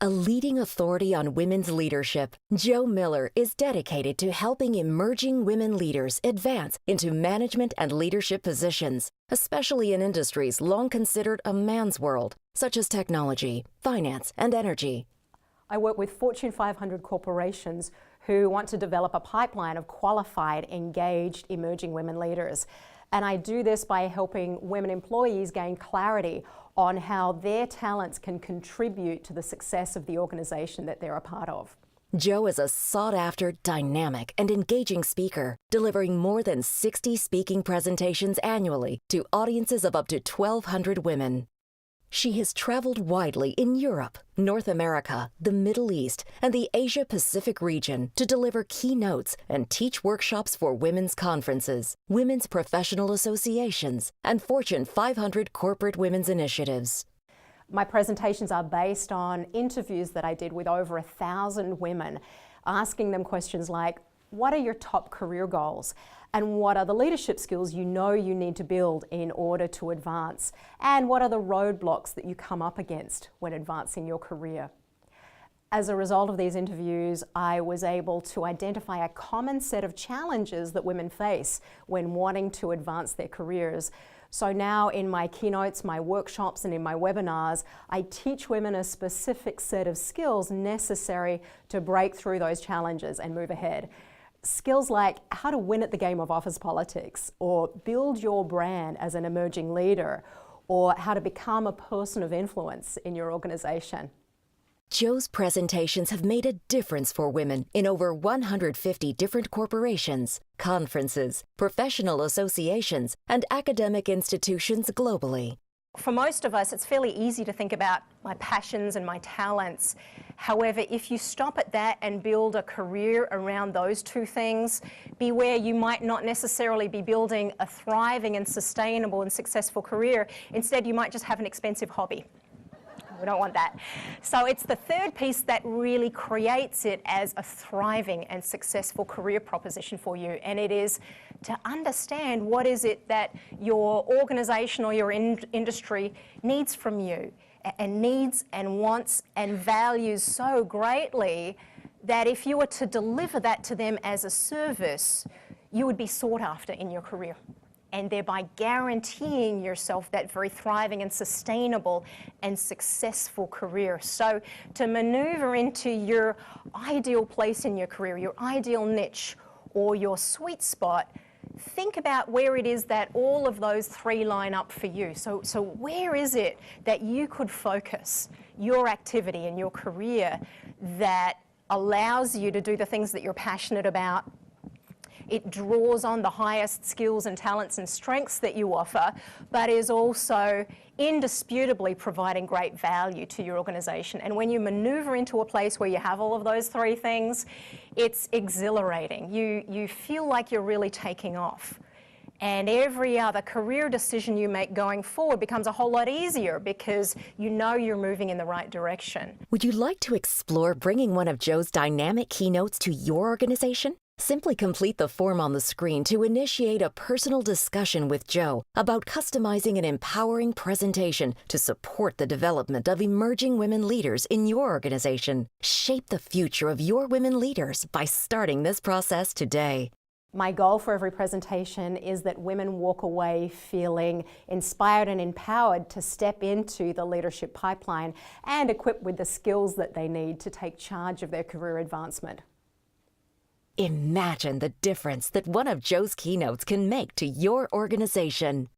A leading authority on women's leadership, Jo Miller is dedicated to helping emerging women leaders advance into management and leadership positions, especially in industries long considered a man's world, such as technology, finance, and energy. I work with Fortune 500 corporations who want to develop a pipeline of qualified, engaged, emerging women leaders. And I do this by helping women employees gain clarity on how their talents can contribute to the success of the organization that they're a part of. Jo is a sought-after, dynamic, and engaging speaker, delivering more than 60 speaking presentations annually to audiences of up to 1,200 women. She has traveled widely in Europe, North America, the Middle East, and the Asia-Pacific region to deliver keynotes and teach workshops for women's conferences, women's professional associations, and Fortune 500 corporate women's initiatives. My presentations are based on interviews that I did with over 1,000 women, asking them questions like, what are your top career goals? And what are the leadership skills you know you need to build in order to advance? And what are the roadblocks that you come up against when advancing your career? As a result of these interviews, I was able to identify a common set of challenges that women face when wanting to advance their careers. So now in my keynotes, my workshops, and in my webinars, I teach women a specific set of skills necessary to break through those challenges and move ahead. Skills like how to win at the game of office politics, or build your brand as an emerging leader, or how to become a person of influence in your organization. Jo's presentations have made a difference for women in over 150 different corporations, conferences, professional associations, and academic institutions globally. For most of us, it's fairly easy to think about my passions and my talents. However, if you stop at that and build a career around those two things, beware, you might not necessarily be building a thriving and sustainable and successful career. Instead, you might just have an expensive hobby. We don't want that. So it's the third piece that really creates it as a thriving and successful career proposition for you, and it is to understand what is it that your organization or your industry needs from you, and needs and wants and values so greatly that if you were to deliver that to them as a service, you would be sought after in your career, and thereby guaranteeing yourself that very thriving and sustainable and successful career. So to maneuver into your ideal place in your career, your ideal niche, or your sweet spot, think about where it is that all of those three line up for you. So where is it that you could focus your activity and your career that allows you to do the things that you're passionate about? It draws on the highest skills and talents and strengths that you offer, but is also indisputably providing great value to your organization. And when you maneuver into a place where you have all of those three things, it's exhilarating. You feel like you're really taking off. And every other career decision you make going forward becomes a whole lot easier because you know you're moving in the right direction. Would you like to explore bringing one of Jo's dynamic keynotes to your organization? Simply complete the form on the screen to initiate a personal discussion with Jo about customizing an empowering presentation to support the development of emerging women leaders in your organization. Shape the future of your women leaders by starting this process today. My goal for every presentation is that women walk away feeling inspired and empowered to step into the leadership pipeline and equipped with the skills that they need to take charge of their career advancement. Imagine the difference that one of Jo's keynotes can make to your organization.